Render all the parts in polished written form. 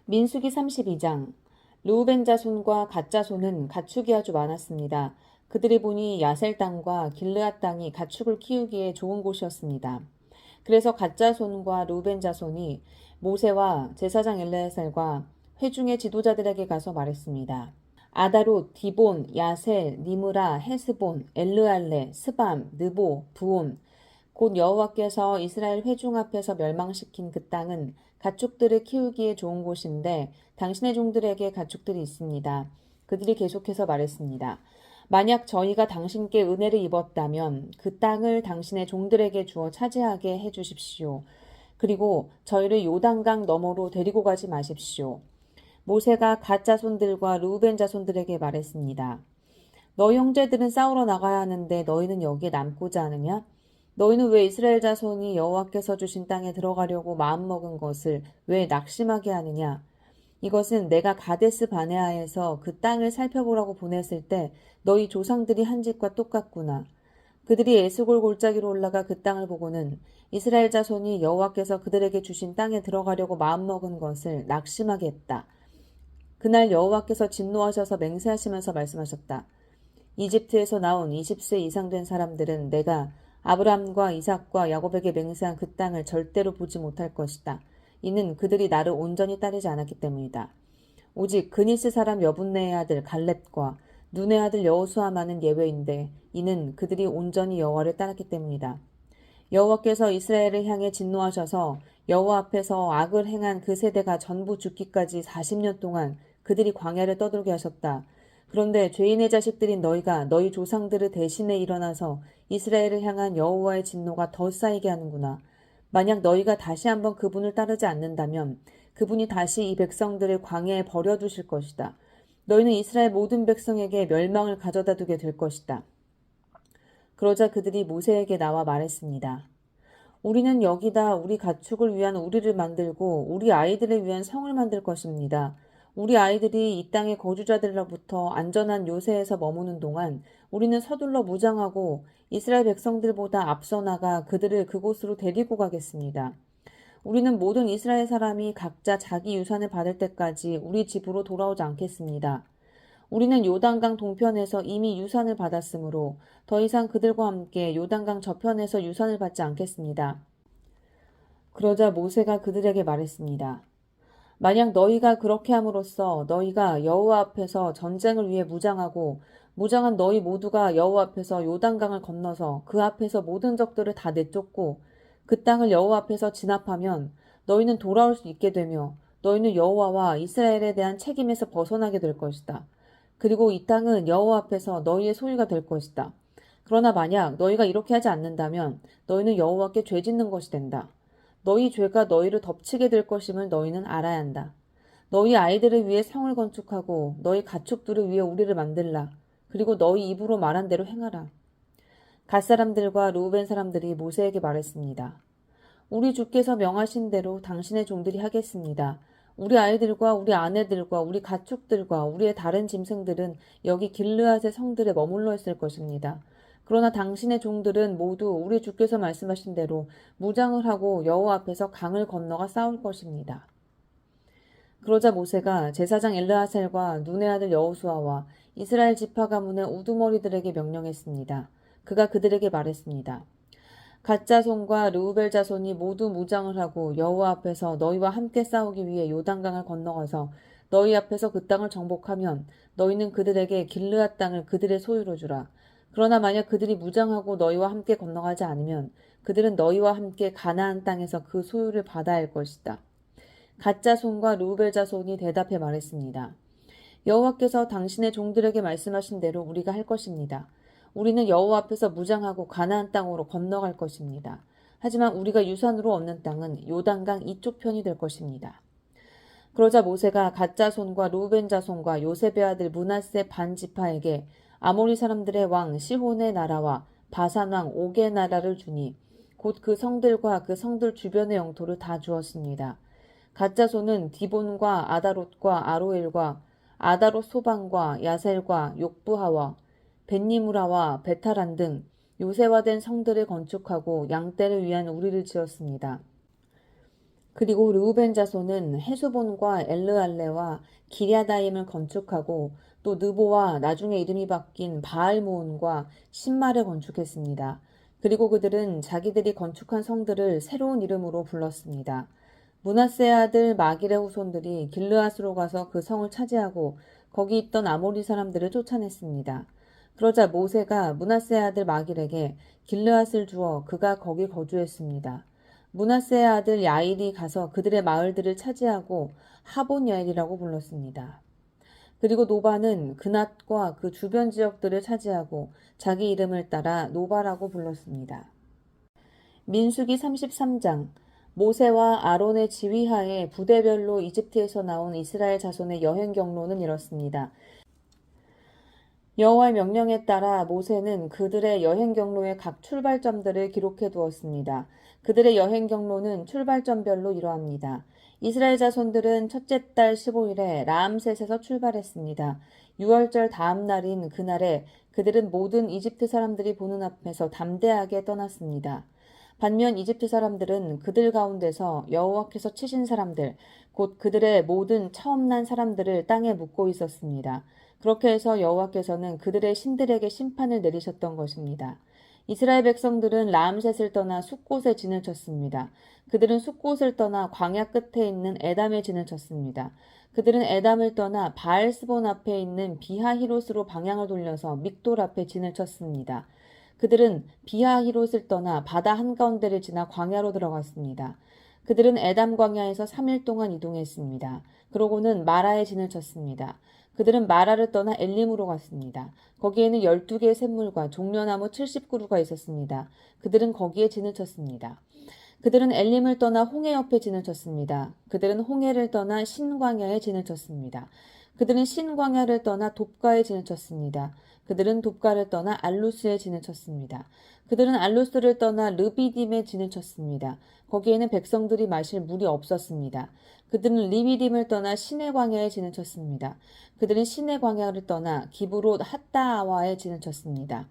민수기 32장. 르우벤 자손과 갓 자손은 가축이 아주 많았습니다. 그들이 보니 야셀 땅과 길르앗 땅이 가축을 키우기에 좋은 곳이었습니다. 그래서 갓 자손과 르우벤 자손이 모세와 제사장 엘레살과 회중의 지도자들에게 가서 말했습니다. 아다롯, 디본, 야셀, 니므라, 헤스본, 엘르알레, 스밤, 느보, 부온, 곧 여호와께서 이스라엘 회중 앞에서 멸망시킨 그 땅은 가축들을 키우기에 좋은 곳인데 당신의 종들에게 가축들이 있습니다. 그들이 계속해서 말했습니다. 만약 저희가 당신께 은혜를 입었다면 그 땅을 당신의 종들에게 주어 차지하게 해주십시오. 그리고 저희를 요단강 너머로 데리고 가지 마십시오. 모세가 갓 자손들과 르우벤 자손들에게 말했습니다. 너희 형제들은 싸우러 나가야 하는데 너희는 여기에 남고자 하느냐? 너희는 왜 이스라엘 자손이 여호와께서 주신 땅에 들어가려고 마음먹은 것을 왜 낙심하게 하느냐? 이것은 내가 가데스 바네아에서 그 땅을 살펴보라고 보냈을 때 너희 조상들이 한 짓과 똑같구나. 그들이 에스골 골짜기로 올라가 그 땅을 보고는 이스라엘 자손이 여호와께서 그들에게 주신 땅에 들어가려고 마음먹은 것을 낙심하게 했다. 그날 여호와께서 진노하셔서 맹세하시면서 말씀하셨다. 이집트에서 나온 20세 이상 된 사람들은 내가 아브라함과 이삭과 야곱에게 맹세한 그 땅을 절대로 보지 못할 것이다. 이는 그들이 나를 온전히 따르지 않았기 때문이다. 오직 그니스 사람 여분네의 아들 갈렙과 눈의 아들 여호수아만은 예외인데 이는 그들이 온전히 여호와를 따랐기 때문이다. 여호와께서 이스라엘을 향해 진노하셔서 여호와 앞에서 악을 행한 그 세대가 전부 죽기까지 40년 동안 그들이 광야를 떠돌게 하셨다. 그런데 죄인의 자식들인 너희가 너희 조상들을 대신해 일어나서 이스라엘을 향한 여호와의 진노가 더 쌓이게 하는구나. 만약 너희가 다시 한번 그분을 따르지 않는다면 그분이 다시 이 백성들을 광야에 버려두실 것이다. 너희는 이스라엘 모든 백성에게 멸망을 가져다 두게 될 것이다. 그러자 그들이 모세에게 나와 말했습니다. 우리는 여기다 우리 가축을 위한 우리를 만들고 우리 아이들을 위한 성을 만들 것입니다. 우리 아이들이 이 땅의 거주자들로부터 안전한 요새에서 머무는 동안 우리는 서둘러 무장하고 이스라엘 백성들보다 앞서 나가 그들을 그곳으로 데리고 가겠습니다. 우리는 모든 이스라엘 사람이 각자 자기 유산을 받을 때까지 우리 집으로 돌아오지 않겠습니다. 우리는 요단강 동편에서 이미 유산을 받았으므로 더 이상 그들과 함께 요단강 저편에서 유산을 받지 않겠습니다. 그러자 모세가 그들에게 말했습니다. 만약 너희가 그렇게 함으로써 너희가 여호와 앞에서 전쟁을 위해 무장하고 무장한 너희 모두가 여호와 앞에서 요단강을 건너서 그 앞에서 모든 적들을 다 내쫓고 그 땅을 여호와 앞에서 진압하면 너희는 돌아올 수 있게 되며 너희는 여호와와 이스라엘에 대한 책임에서 벗어나게 될 것이다. 그리고 이 땅은 여호와 앞에서 너희의 소유가 될 것이다. 그러나 만약 너희가 이렇게 하지 않는다면 너희는 여호와께 죄짓는 것이 된다. 너희 죄가 너희를 덮치게 될 것임을 너희는 알아야 한다. 너희 아이들을 위해 성을 건축하고 너희 가축들을 위해 우리를 만들라. 그리고 너희 입으로 말한 대로 행하라. 갓 사람들과 르우벤 사람들이 모세에게 말했습니다. 우리 주께서 명하신 대로 당신의 종들이 하겠습니다. 우리 아이들과 우리 아내들과 우리 가축들과 우리의 다른 짐승들은 여기 길르앗의 성들에 머물러 있을 것입니다. 그러나 당신의 종들은 모두 우리 주께서 말씀하신 대로 무장을 하고 여호와 앞에서 강을 건너가 싸울 것입니다. 그러자 모세가 제사장 엘르아살과 눈의 아들 여호수아와 이스라엘 지파 가문의 우두머리들에게 명령했습니다. 그가 그들에게 말했습니다. 갓 자손과 르우벨 자손이 모두 무장을 하고 여호와 앞에서 너희와 함께 싸우기 위해 요단강을 건너가서 너희 앞에서 그 땅을 정복하면 너희는 그들에게 길르앗 땅을 그들의 소유로 주라. 그러나 만약 그들이 무장하고 너희와 함께 건너가지 않으면 그들은 너희와 함께 가나안 땅에서 그 소유를 받아야 할 것이다. 갓 자손과 르우벨 자손이 대답해 말했습니다. 여호와께서 당신의 종들에게 말씀하신 대로 우리가 할 것입니다. 우리는 여호와 앞에서 무장하고 가나안 땅으로 건너갈 것입니다. 하지만 우리가 유산으로 얻는 땅은 요단강 이쪽 편이 될 것입니다. 그러자 모세가 갓 자손과 르우벤 자손과 요셉의 아들 므낫세 반 지파에게 아모리 사람들의 왕 시혼의 나라와 바산 왕 옥의 나라를 주니 곧 그 성들과 그 성들 주변의 영토를 다 주었습니다. 갓 자손은 디본과 아다롯과 아로엘과 아다롯 소방과 야셀과 욕부하와 벳니무라와 베타란 등 요새화된 성들을 건축하고 양떼를 위한 우리를 지었습니다. 그리고 르우벤 자손은 헤수본과 엘르알레와 기랴다임을 건축하고 또 느보와 나중에 이름이 바뀐 바알모온과 신마를 건축했습니다. 그리고 그들은 자기들이 건축한 성들을 새로운 이름으로 불렀습니다. 므낫세의 아들 마길의 후손들이 길르앗으로 가서 그 성을 차지하고 거기 있던 아모리 사람들을 쫓아냈습니다. 그러자 모세가 므낫세의 아들 마길에게 길르앗을 주어 그가 거기 거주했습니다. 므낫세의 아들 야일이 가서 그들의 마을들을 차지하고 하본 야일이라고 불렀습니다. 그리고 노바는 그낫과 그 주변 지역들을 차지하고 자기 이름을 따라 노바라고 불렀습니다. 민수기 33장. 모세와 아론의 지휘하에 부대별로 이집트에서 나온 이스라엘 자손의 여행 경로는 이렇습니다. 여호와의 명령에 따라 모세는 그들의 여행 경로의 각 출발점들을 기록해 두었습니다. 그들의 여행 경로는 출발점별로 이러합니다. 이스라엘 자손들은 첫째 달 15일에 라암셋에서 출발했습니다. 6월절 다음 날인 그날에 그들은 모든 이집트 사람들이 보는 앞에서 담대하게 떠났습니다. 반면 이집트 사람들은 그들 가운데서 여호와께서 치신 사람들, 곧 그들의 모든 처음 난 사람들을 땅에 묻고 있었습니다. 그렇게 해서 여호와께서는 그들의 신들에게 심판을 내리셨던 것입니다. 이스라엘 백성들은 라암셋을 떠나 숫곳에 진을 쳤습니다. 그들은 숫곳을 떠나 광야 끝에 있는 에담에 진을 쳤습니다. 그들은 에담을 떠나 바알스본 앞에 있는 비하히롯으로 방향을 돌려서 믹돌 앞에 진을 쳤습니다. 그들은 비하히롯을 떠나 바다 한가운데를 지나 광야로 들어갔습니다. 그들은 에담 광야에서 3일 동안 이동했습니다. 그러고는 마라에 진을 쳤습니다. 그들은 마라를 떠나 엘림으로 갔습니다. 거기에는 12개의 샘물과 종려나무 70그루가 있었습니다. 그들은 거기에 진을 쳤습니다. 그들은 엘림을 떠나 홍해 옆에 진을 쳤습니다. 그들은 홍해를 떠나 신광야에 진을 쳤습니다. 그들은 신광야를 떠나 돕가에 진을 쳤습니다. 그들은 돕가를 떠나 알루스에 진을 쳤습니다. 그들은 알루스를 떠나 르비딤에 진을 쳤습니다. 거기에는 백성들이 마실 물이 없었습니다. 그들은 리비딤을 떠나 시내 광야에 진을 쳤습니다. 그들은 시내 광야를 떠나 기브롯 핫다아와에 진을 쳤습니다.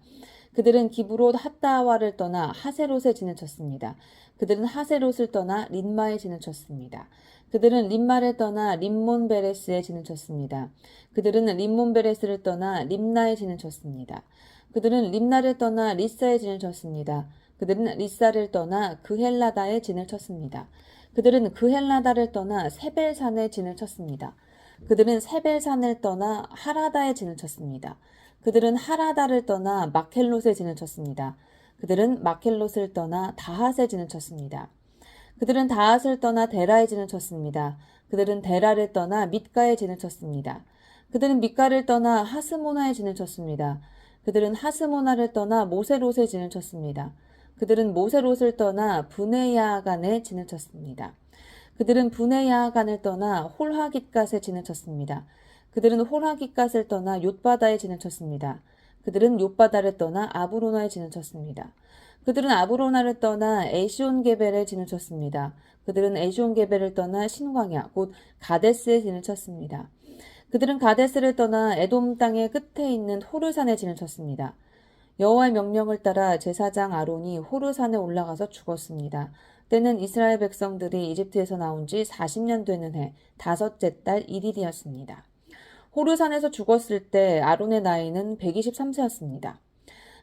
그들은 기브롯 핫다아와를 떠나 하세롯에 진을 쳤습니다. 그들은 하세롯을 떠나 린마에 진을 쳤습니다. 그들은 린마를 떠나 림몬 베레스에 진을 쳤습니다. 그들은 림몬 베레스를 떠나 림나에 진을 쳤습니다. 그들은 림나를 떠나 리사에 진을 쳤습니다. 그들은 리사를 떠나 그헬라다에 진을 쳤습니다. 그들은 그헬라다를 떠나 세벨산에 진을 쳤습니다. 그들은 세벨산을 떠나 하라다에 진을 쳤습니다. 그들은 하라다를 떠나 마켈롯에 진을 쳤습니다. 그들은 마켈롯을 떠나 다핫에 진을 쳤습니다. 그들은 다핫을 떠나 데라에 진을 쳤습니다. 그들은 데라를 떠나 밑가에 진을 쳤습니다. 그들은 밑가를 떠나 하스모나에 진을 쳤습니다. 그들은 하스모나를 떠나 모세롯에 진을 쳤습니다. 그들은 모세롯을 떠나 브네야간에 진을 쳤습니다. 그들은 브네야간을 떠나 홀하깃갓에 진을 쳤습니다. 그들은 홀하깃갓을 떠나 욤바다에 진을 쳤습니다. 그들은 욤바다를 떠나 아브로나에 진을 쳤습니다. 그들은 아브로나를 떠나 에시온게벨에 진을 쳤습니다. 그들은 에시온게벨을 떠나 신광야 곧 가데스에 진을 쳤습니다. 그들은 가데스를 떠나 에돔 땅의 끝에 있는 호르산에 진을 쳤습니다. 여호와의 명령을 따라 제사장 아론이 호르산에 올라가서 죽었습니다. 때는 이스라엘 백성들이 이집트에서 나온 지 40년 되는 해 다섯째 달 1일이었습니다. 호르산에서 죽었을 때 아론의 나이는 123세였습니다.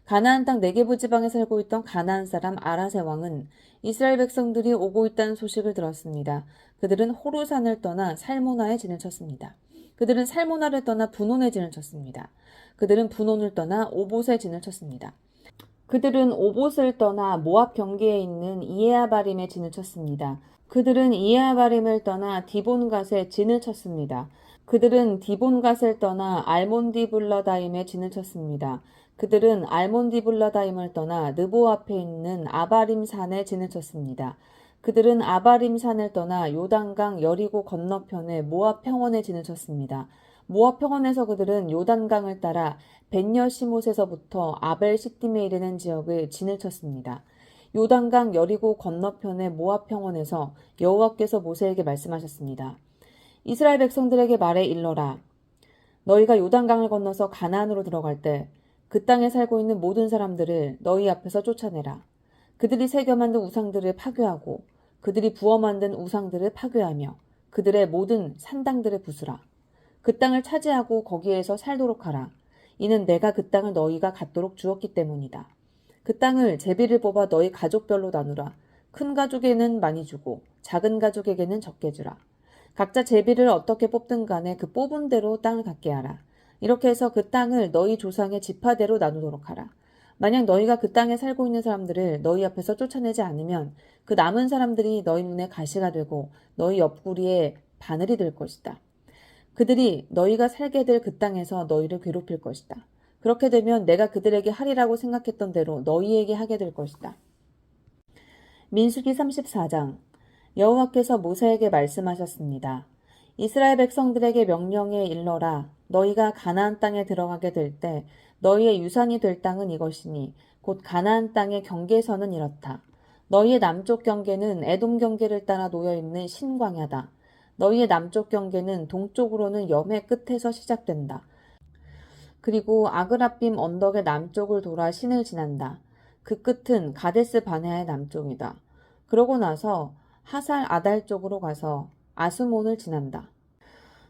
가나안 땅 네게부 지방에 살고 있던 가나안 사람 아라세 왕은 이스라엘 백성들이 오고 있다는 소식을 들었습니다. 그들은 호르산을 떠나 살모나에 진을 쳤습니다. 그들은 살모나를 떠나 분온에 진을 쳤습니다. 그들은 분온을 떠나 오봇에 진을 쳤습니다. 그들은 오봇을 떠나 모압 경계에 있는 이에아바림에 진을 쳤습니다. 그들은 이에아바림을 떠나 디본갓에 진을 쳤습니다. 그들은 디본갓을 떠나 알몬디블라다임에 진을 쳤습니다. 그들은 알몬디블라다임을 떠나 느보 앞에 있는 아바림 산에 진을 쳤습니다. 그들은 아바림 산을 떠나 요단강 여리고 건너편의 모압 평원에 진을 쳤습니다. 모압 평원에서 그들은 요단강을 따라 벤여시못에서부터 아벨 시딤에 이르는 지역을 진을 쳤습니다. 요단강 여리고 건너편의 모압 평원에서 여호와께서 모세에게 말씀하셨습니다. 이스라엘 백성들에게 말해 일러라. 너희가 요단강을 건너서 가나안으로 들어갈 때 그 땅에 살고 있는 모든 사람들을 너희 앞에서 쫓아내라. 그들이 새겨 만든 우상들을 파괴하고 그들이 부어 만든 우상들을 파괴하며 그들의 모든 산당들을 부수라. 그 땅을 차지하고 거기에서 살도록 하라. 이는 내가 그 땅을 너희가 갖도록 주었기 때문이다. 그 땅을 제비를 뽑아 너희 가족별로 나누라. 큰 가족에게는 많이 주고 작은 가족에게는 적게 주라. 각자 제비를 어떻게 뽑든 간에 그 뽑은 대로 땅을 갖게 하라. 이렇게 해서 그 땅을 너희 조상의 지파대로 나누도록 하라. 만약 너희가 그 땅에 살고 있는 사람들을 너희 앞에서 쫓아내지 않으면 그 남은 사람들이 너희 눈에 가시가 되고 너희 옆구리에 바늘이 될 것이다. 그들이 너희가 살게 될 그 땅에서 너희를 괴롭힐 것이다. 그렇게 되면 내가 그들에게 하리라고 생각했던 대로 너희에게 하게 될 것이다. 민수기 34장. 여호와께서 모세에게 말씀하셨습니다. 이스라엘 백성들에게 명령해 일러라. 너희가 가나안 땅에 들어가게 될 때 너희의 유산이 될 땅은 이것이니 곧 가나안 땅의 경계선은 이렇다. 너희의 남쪽 경계는 에돔 경계를 따라 놓여있는 신광야다. 너희의 남쪽 경계는 동쪽으로는 염해 끝에서 시작된다. 그리고 아그라빔 언덕의 남쪽을 돌아 신을 지난다. 그 끝은 가데스 바네아의 남쪽이다. 그러고 나서 하살 아달 쪽으로 가서 아스몬을 지난다.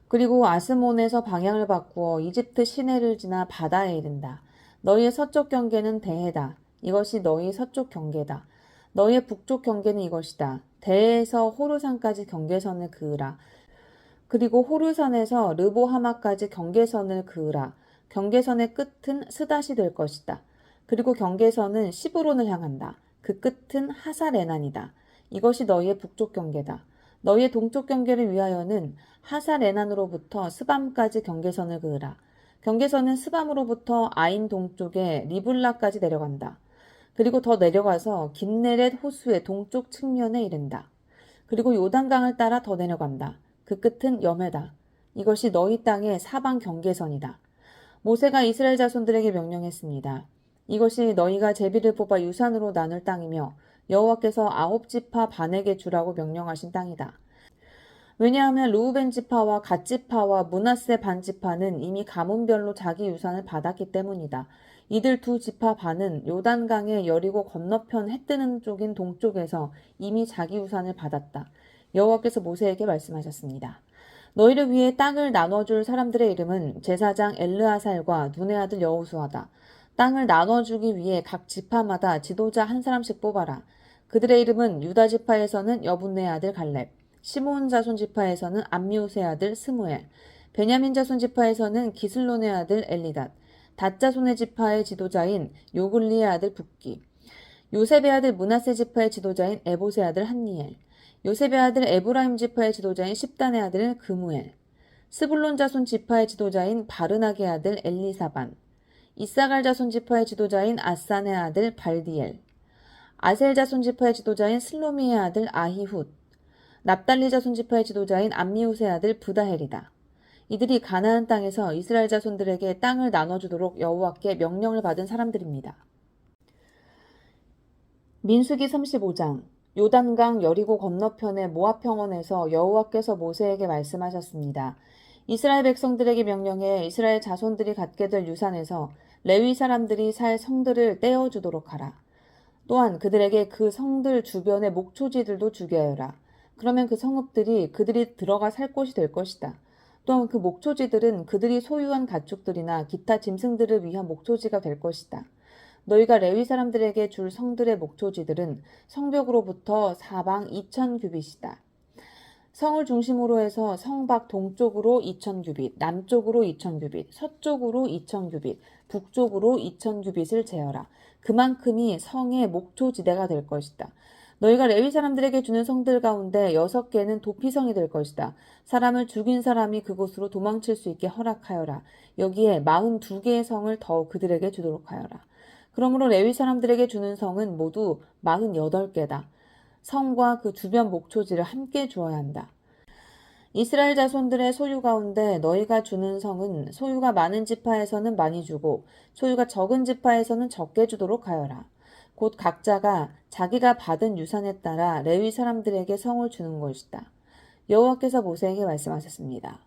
그리고 아스몬에서 방향을 바꾸어 이집트 시내를 지나 바다에 이른다. 너희의 서쪽 경계는 대해다. 이것이 너희의 서쪽 경계다. 너희의 북쪽 경계는 이것이다. 대해에서 호르산까지 경계선을 그으라. 그리고 호르산에서 르보하마까지 경계선을 그으라. 경계선의 끝은 스닷이 될 것이다. 그리고 경계선은 시브론을 향한다. 그 끝은 하사레난이다. 이것이 너희의 북쪽 경계다. 너희의 동쪽 경계를 위하여는 하사레난으로부터 스밤까지 경계선을 그으라. 경계선은 스밤으로부터 아인 동쪽에 리블라까지 내려간다. 그리고 더 내려가서 긴네렛 호수의 동쪽 측면에 이른다. 그리고 요단강을 따라 더 내려간다. 그 끝은 염해다. 이것이 너희 땅의 사방 경계선이다. 모세가 이스라엘 자손들에게 명령했습니다. 이것이 너희가 제비를 뽑아 유산으로 나눌 땅이며 여호와께서 9지파 반에게 주라고 명령하신 땅이다. 왜냐하면 르우벤 지파와 갓 지파와 므낫세 반 지파는 이미 가문별로 자기 유산을 받았기 때문이다. 이들 두 지파 반은 요단강의 여리고 건너편 해 뜨는 쪽인 동쪽에서 이미 자기 유산을 받았다. 여호와께서 모세에게 말씀하셨습니다. 너희를 위해 땅을 나눠줄 사람들의 이름은 제사장 엘르아살과 눈의 아들 여호수아다. 땅을 나눠주기 위해 각 지파마다 지도자 한 사람씩 뽑아라. 그들의 이름은 유다 지파에서는 여분네 아들 갈렙, 시므온 자손 지파에서는 암미우스의 아들 스무엘, 베냐민 자손 지파에서는 기슬론의 아들 엘리닷, 닷 자손의 지파의 지도자인 요글리의 아들 붓기, 요셉의 아들 므낫세 지파의 지도자인 에봇의 아들 한니엘, 요셉의 아들 에브라임 지파의 지도자인 십단의 아들 그무엘, 스불론 자손 지파의 지도자인 바르나게 아들 엘리사반, 이사갈 자손 지파의 지도자인 아산의 아들 발디엘, 아셀 자손 지파의 지도자인 슬로미의 아들 아히훗, 납달리 자손 지파의 지도자인 암미우스의 아들 부다헬이다. 이들이 가나안 땅에서 이스라엘 자손들에게 땅을 나눠주도록 여호와께 명령을 받은 사람들입니다. 민수기 35장. 요단강 여리고 건너편의 모압 평원에서 여호와께서 모세에게 말씀하셨습니다. 이스라엘 백성들에게 명령해 이스라엘 자손들이 갖게 될 유산에서 레위 사람들이 살 성들을 떼어주도록 하라. 또한 그들에게 그 성들 주변의 목초지들도 주게 하여라. 그러면 그 성읍들이 그들이 들어가 살 곳이 될 것이다. 또한 그 목초지들은 그들이 소유한 가축들이나 기타 짐승들을 위한 목초지가 될 것이다. 너희가 레위 사람들에게 줄 성들의 목초지들은 성벽으로부터 사방 2000규빗이다. 성을 중심으로 해서 성 밖 동쪽으로 2000규빗, 남쪽으로 2000규빗, 서쪽으로 2000규빗, 북쪽으로 2000규빗을 재어라. 그만큼이 성의 목초지대가 될 것이다. 너희가 레위 사람들에게 주는 성들 가운데 6개는 도피성이 될 것이다. 사람을 죽인 사람이 그곳으로 도망칠 수 있게 허락하여라. 여기에 42개의 성을 더 그들에게 주도록 하여라. 그러므로 레위 사람들에게 주는 성은 모두 48개다. 성과 그 주변 목초지를 함께 주어야 한다. 이스라엘 자손들의 소유 가운데 너희가 주는 성은 소유가 많은 지파에서는 많이 주고 소유가 적은 지파에서는 적게 주도록 하여라. 곧 각자가 자기가 받은 유산에 따라 레위 사람들에게 성을 주는 것이다. 여호와께서 모세에게 말씀하셨습니다.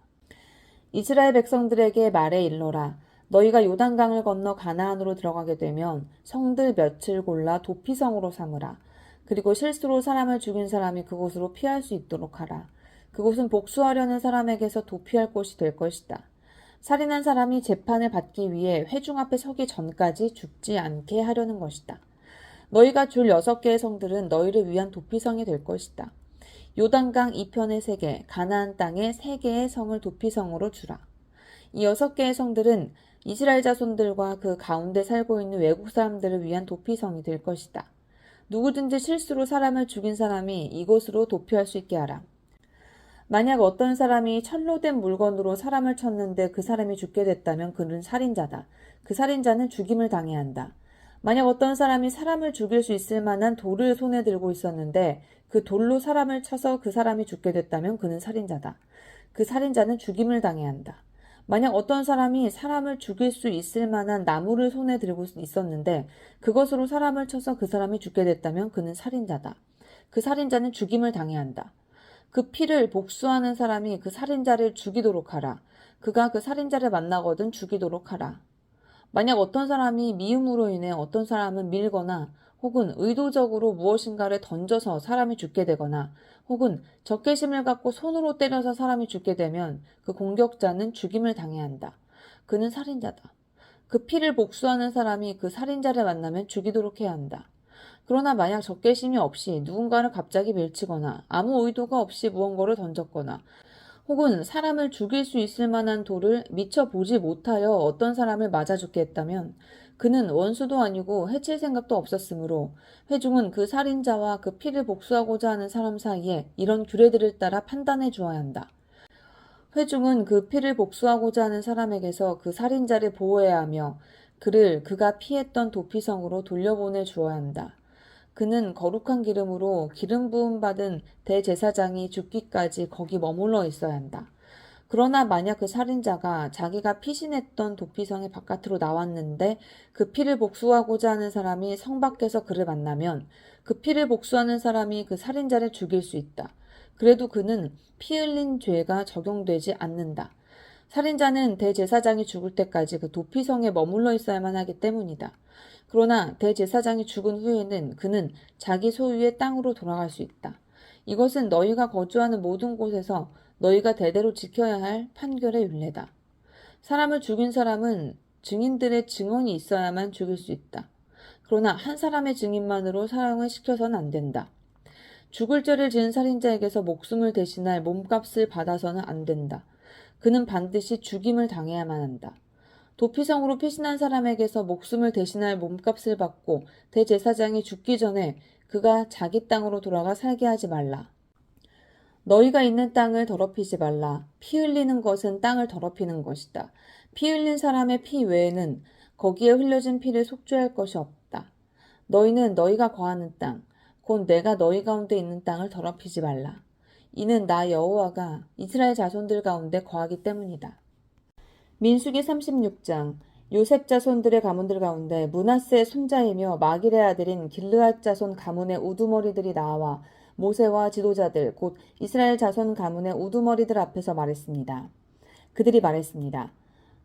이스라엘 백성들에게 말해 일러라. 너희가 요단강을 건너 가나안으로 들어가게 되면 성들 몇을 골라 도피성으로 삼으라. 그리고 실수로 사람을 죽인 사람이 그곳으로 피할 수 있도록 하라. 그곳은 복수하려는 사람에게서 도피할 곳이 될 것이다. 살인한 사람이 재판을 받기 위해 회중 앞에 서기 전까지 죽지 않게 하려는 것이다. 너희가 줄 6개의 성들은 너희를 위한 도피성이 될 것이다. 요단강 이편의 3개, 가나안 땅의 3개의 성을 도피성으로 주라. 이 6개의 성들은 이스라엘 자손들과 그 가운데 살고 있는 외국 사람들을 위한 도피성이 될 것이다. 누구든지 실수로 사람을 죽인 사람이 이곳으로 도피할 수 있게 하라. 만약 어떤 사람이 철로 된 물건으로 사람을 쳤는데 그 사람이 죽게 됐다면 그는 살인자다. 그 살인자는 죽임을 당해야 한다. 만약 어떤 사람이 사람을 죽일 수 있을 만한 돌을 손에 들고 있었는데 그 돌로 사람을 쳐서 그 사람이 죽게 됐다면 그는 살인자다. 그 살인자는 죽임을 당해야 한다. 만약 어떤 사람이 사람을 죽일 수 있을 만한 나무를 손에 들고 있었는데 그것으로 사람을 쳐서 그 사람이 죽게 됐다면 그는 살인자다. 그 살인자는 죽임을 당해야 한다. 그 피를 복수하는 사람이 그 살인자를 죽이도록 하라. 그가 그 살인자를 만나거든 죽이도록 하라. 만약 어떤 사람이 미움으로 인해 어떤 사람은 밀거나 혹은 의도적으로 무엇인가를 던져서 사람이 죽게 되거나 혹은 적개심을 갖고 손으로 때려서 사람이 죽게 되면 그 공격자는 죽임을 당해야 한다. 그는 살인자다. 그 피를 복수하는 사람이 그 살인자를 만나면 죽이도록 해야 한다. 그러나 만약 적개심이 없이 누군가를 갑자기 밀치거나 아무 의도가 없이 무언가를 던졌거나 혹은 사람을 죽일 수 있을 만한 돌을 미처 보지 못하여 어떤 사람을 맞아 죽게 했다면 그는 원수도 아니고 해칠 생각도 없었으므로 회중은 그 살인자와 그 피를 복수하고자 하는 사람 사이에 이런 규례들을 따라 판단해 주어야 한다. 회중은 그 피를 복수하고자 하는 사람에게서 그 살인자를 보호해야 하며 그를 그가 피했던 도피성으로 돌려보내 주어야 한다. 그는 거룩한 기름으로 기름 부음 받은 대제사장이 죽기까지 거기 머물러 있어야 한다. 그러나 만약 그 살인자가 자기가 피신했던 도피성의 바깥으로 나왔는데 그 피를 복수하고자 하는 사람이 성 밖에서 그를 만나면 그 피를 복수하는 사람이 그 살인자를 죽일 수 있다. 그래도 그는 피 흘린 죄가 적용되지 않는다. 살인자는 대제사장이 죽을 때까지 그 도피성에 머물러 있어야만 하기 때문이다. 그러나 대제사장이 죽은 후에는 그는 자기 소유의 땅으로 돌아갈 수 있다. 이것은 너희가 거주하는 모든 곳에서 너희가 대대로 지켜야 할 판결의 율례다. 사람을 죽인 사람은 증인들의 증언이 있어야만 죽일 수 있다. 그러나 한 사람의 증인만으로 사형을 시켜서는 안 된다. 죽을 죄를 지은 살인자에게서 목숨을 대신할 몸값을 받아서는 안 된다. 그는 반드시 죽임을 당해야만 한다. 도피성으로 피신한 사람에게서 목숨을 대신할 몸값을 받고 대제사장이 죽기 전에 그가 자기 땅으로 돌아가 살게 하지 말라. 너희가 있는 땅을 더럽히지 말라. 피 흘리는 것은 땅을 더럽히는 것이다. 피 흘린 사람의 피 외에는 거기에 흘려진 피를 속죄할 것이 없다. 너희는 너희가 거하는 땅, 곧 내가 너희 가운데 있는 땅을 더럽히지 말라. 이는 나 여호와가 이스라엘 자손들 가운데 거하기 때문이다. 민수기 36장 요셉 자손들의 가문들 가운데 므낫세의 손자이며 마길의 아들인 길르앗 자손 가문의 우두머리들이 나와 모세와 지도자들 곧 이스라엘 자손 가문의 우두머리들 앞에서 말했습니다. 그들이 말했습니다.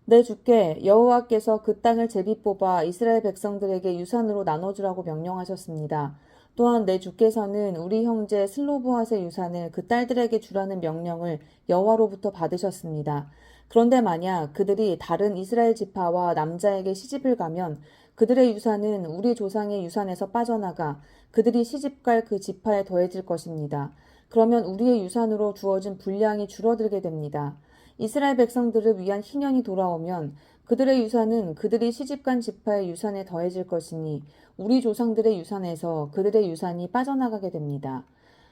내 주께 여호와께서 그 땅을 제비 뽑아 이스라엘 백성들에게 유산으로 나눠주라고 명령하셨습니다. 또한 내 주께서는 우리 형제 슬로브핫의 유산을 그 딸들에게 주라는 명령을 여호와로부터 받으셨습니다. 그런데 만약 그들이 다른 이스라엘 지파와 남자에게 시집을 가면 그들의 유산은 우리 조상의 유산에서 빠져나가 그들이 시집갈 그 지파에 더해질 것입니다. 그러면 우리의 유산으로 주어진 분량이 줄어들게 됩니다. 이스라엘 백성들을 위한 희년이 돌아오면 그들의 유산은 그들이 시집간 지파의 유산에 더해질 것이니 우리 조상들의 유산에서 그들의 유산이 빠져나가게 됩니다.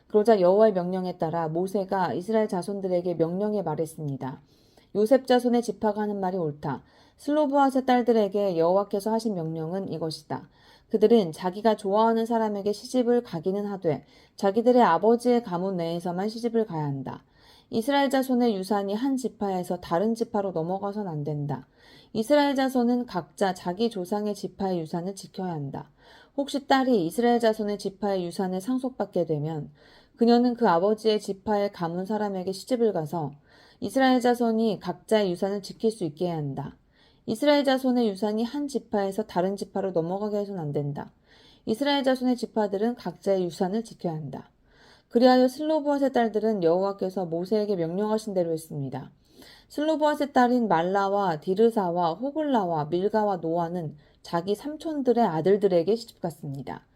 그러자 여호와의 명령에 따라 모세가 이스라엘 자손들에게 명령해 말했습니다. 요셉 자손의 지파가 하는 말이 옳다. 슬로브핫의 딸들에게 여호와께서 하신 명령은 이것이다. 그들은 자기가 좋아하는 사람에게 시집을 가기는 하되 자기들의 아버지의 가문 내에서만 시집을 가야 한다. 이스라엘 자손의 유산이 한 지파에서 다른 지파로 넘어가선 안 된다. 이스라엘 자손은 각자 자기 조상의 지파의 유산을 지켜야 한다. 혹시 딸이 이스라엘 자손의 지파의 유산을 상속받게 되면 그녀는 그 아버지의 지파의 가문 사람에게 시집을 가서 이스라엘 자손이 각자의 유산을 지킬 수 있게 해야 한다. 이스라엘 자손의 유산이 한 지파에서 다른 지파로 넘어가게 해서는 안 된다. 이스라엘 자손의 지파들은 각자의 유산을 지켜야 한다. 그리하여 슬로브핫의 딸들은 여호와께서 모세에게 명령하신 대로 했습니다. 슬로브핫의 딸인 말라와 디르사와 호글라와 밀가와 노아는 자기 삼촌들의 아들들에게 시집갔습니다.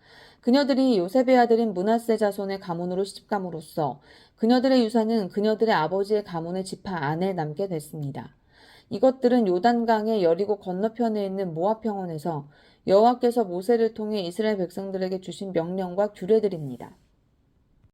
그녀들이 요셉의 아들인 므낫세 자손의 가문으로 시집감으로써 그녀들의 유산은 그녀들의 아버지의 가문의 지파 안에 남게 됐습니다. 이것들은 요단강의 여리고 건너편에 있는 모압 평원에서 여호와께서 모세를 통해 이스라엘 백성들에게 주신 명령과 규례들입니다.